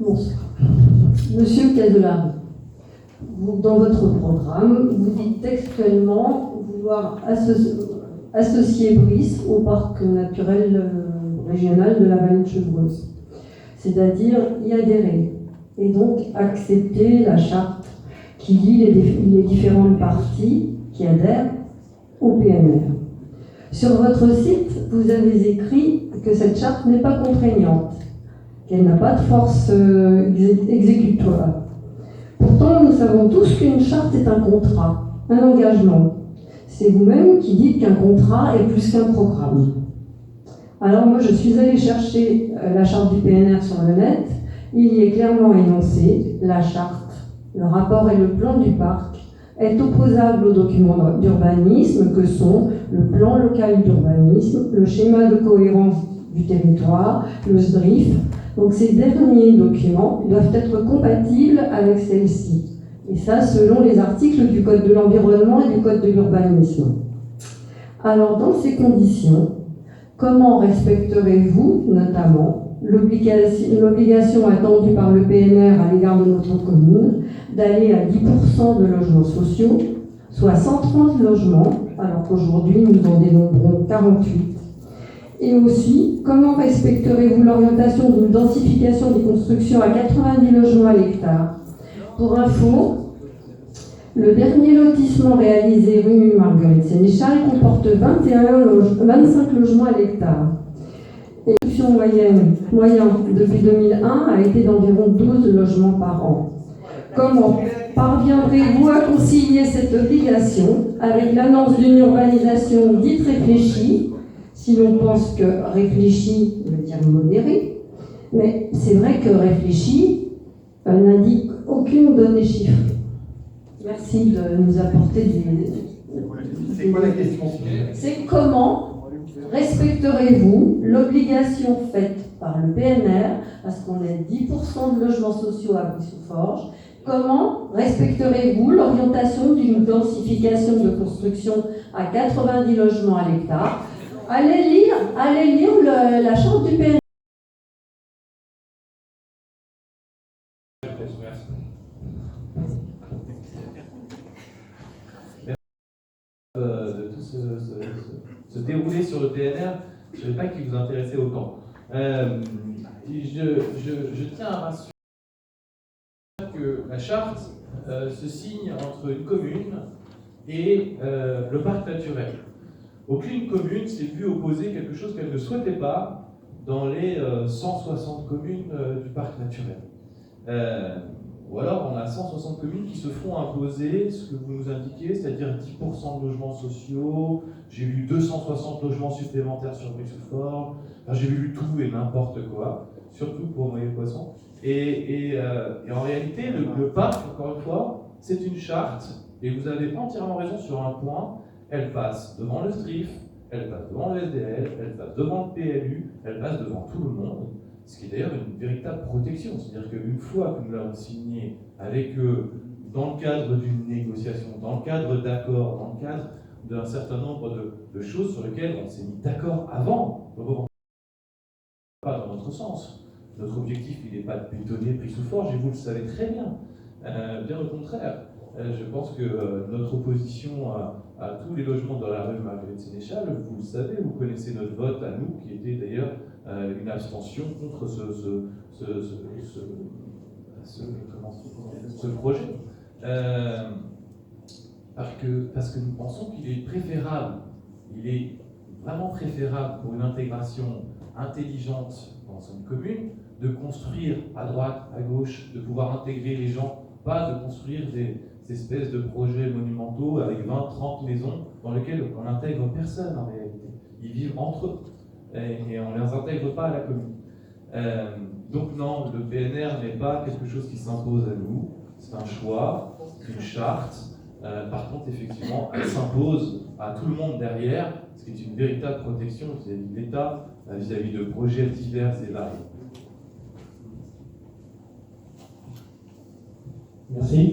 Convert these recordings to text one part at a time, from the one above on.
Bonsoir. Monsieur Cadelari, dans votre programme, vous dites textuellement vouloir associer Brice au parc naturel régional de la vallée de Chevreuse, c'est-à-dire y adhérer, et donc accepter la charte qui lie les différentes parties qui adhèrent au PNR. Sur votre site, vous avez écrit que cette charte n'est pas contraignante, qu'elle n'a pas de force exécutoire. Pourtant, nous savons tous qu'une charte est un contrat, un engagement. C'est vous-même qui dites qu'un contrat est plus qu'un programme. Alors moi, je suis allée chercher la charte du PNR sur le net. Il y est clairement énoncé, la charte, le rapport et le plan du parc est opposable aux documents d'urbanisme que sont le plan local d'urbanisme, le schéma de cohérence du territoire, le SDRIF. Donc ces derniers documents doivent être compatibles avec celle-ci. Et ça, selon les articles du Code de l'environnement et du Code de l'urbanisme. Alors, dans ces conditions, comment respecterez-vous, notamment, l'obligation attendue par le PNR à l'égard de notre commune d'aller à 10% de logements sociaux, soit 130 logements, alors qu'aujourd'hui nous en dénombrons 48. Et aussi, comment respecterez-vous l'orientation d'une densification des constructions à 90 logements à l'hectare? Pour info, le dernier lotissement réalisé rue Marguerite Sénéchal comporte 25 logements à l'hectare. Et la production moyenne depuis 2001 a été d'environ 12 logements par an. Comment parviendrez-vous à concilier cette obligation avec l'annonce d'une urbanisation dite réfléchie, si l'on pense que réfléchi veut dire modéré, mais c'est vrai que réfléchi n'indique aucune donnée chiffrée. Merci de nous apporter des... C'est quoi la question? C'est comment respecterez-vous l'obligation faite par le PNR, parce qu'on est 10% de logements sociaux à Buis-sous-Forges, comment respecterez-vous l'orientation d'une densification de construction à 90 logements à l'hectare? Allez lire la charte du PNR. De tout se dérouler sur le PNR, je ne savais pas qu'il vous intéressait autant. Je tiens à rassurer que la charte se signe entre une commune et le parc naturel. Aucune commune s'est vue opposer quelque chose qu'elle ne souhaitait pas dans les 160 communes du parc naturel. Ou alors on a 160 communes qui se font imposer ce que vous nous indiquez, c'est-à-dire 10% de logements sociaux. J'ai vu 260 logements supplémentaires sur Buis-sous-Forges. Enfin, j'ai vu tout et n'importe quoi, surtout pour noyer le poisson. Et en réalité, le parc, encore une fois, c'est une charte, et vous avez entièrement raison sur un point, elle passe devant le SDRIF, elle passe devant le SDL, elle passe devant le PLU, elle passe devant tout le monde. Ce qui est d'ailleurs une véritable protection, c'est-à-dire qu'une fois que nous l'avons signé avec eux, dans le cadre d'une négociation, dans le cadre d'accords, dans le cadre d'un certain nombre de choses sur lesquelles on s'est mis d'accord avant, donc pas dans notre sens. Notre objectif, il n'est pas de bétonner Buis-sous-Forges, et vous le savez très bien. Bien au contraire. Je pense que notre opposition à tous les logements dans la rue Marguerite Sénéchal, vous le savez, vous connaissez notre vote à nous, qui était d'ailleurs une abstention contre ce projet. Parce que nous pensons qu'il est préférable, il est vraiment préférable pour une intégration intelligente dans une commune, de construire à droite, à gauche, de pouvoir intégrer les gens, pas de construire des espèces de projets monumentaux avec 20, 30 maisons dans lesquelles on n'intègre personne en réalité. Ils vivent entre eux et on ne les intègre pas à la commune. Donc non, le PNR n'est pas quelque chose qui s'impose à nous, c'est un choix, c'est une charte. Par contre, effectivement, elle s'impose à tout le monde derrière, ce qui est une véritable protection vis-à-vis de l'État, vis-à-vis de projets divers et variés. Merci.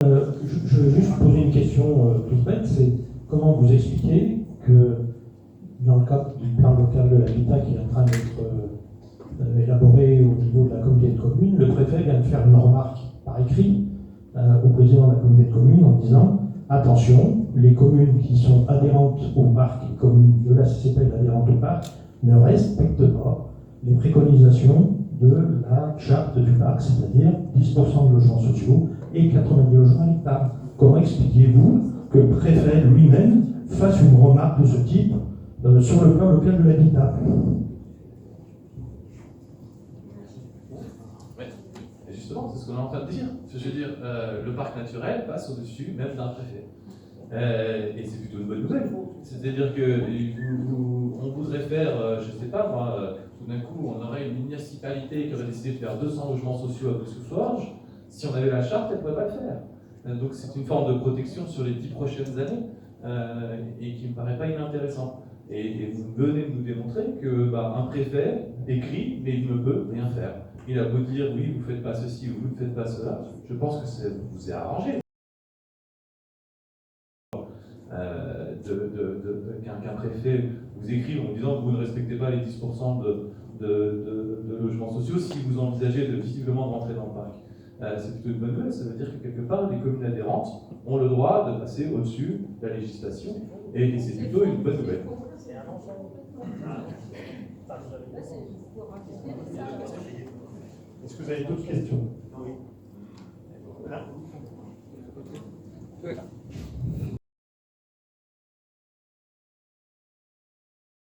Je veux juste poser une question toute bête, c'est comment vous expliquez que dans le cadre du plan local de l'habitat qui est en train d'être élaboré faire une remarque par écrit au président de la communauté de communes en disant attention, les communes qui sont adhérentes au parc, les communes de la CCPL adhérentes au parc, ne respectent pas les préconisations de la charte du parc, c'est-à-dire 10% de logements sociaux et 90 logements à l'hectare. Comment expliquez-vous que le préfet lui-même fasse une remarque de ce type sur le plan local de l'habitat? Et justement, c'est ce qu'on est en train de dire. Je veux dire, le parc naturel passe au-dessus même d'un préfet. Et c'est plutôt une bonne nouvelle. C'est-à-dire qu'on voudrait faire, je ne sais pas moi, tout d'un coup, on aurait une municipalité qui aurait décidé de faire 200 logements sociaux à Boussou-Forges. Si on avait la charte, elle ne pourrait pas le faire. Donc c'est une forme de protection sur les 10 prochaines années et qui ne me paraît pas inintéressant. Et vous venez de nous démontrer que un préfet écrit, mais il ne peut rien faire. Il a beau dire oui, vous ne faites pas ceci ou vous ne faites pas cela, je pense que ça vous est arrangé. Qu'un préfet vous écrive en disant que vous ne respectez pas les 10% de logements sociaux si vous envisagez visiblement de rentrer dans le parc. C'est plutôt une bonne nouvelle, ça veut dire que quelque part les communes adhérentes ont le droit de passer au-dessus de la législation et c'est plutôt une bonne nouvelle. Est-ce que vous avez d'autres questions?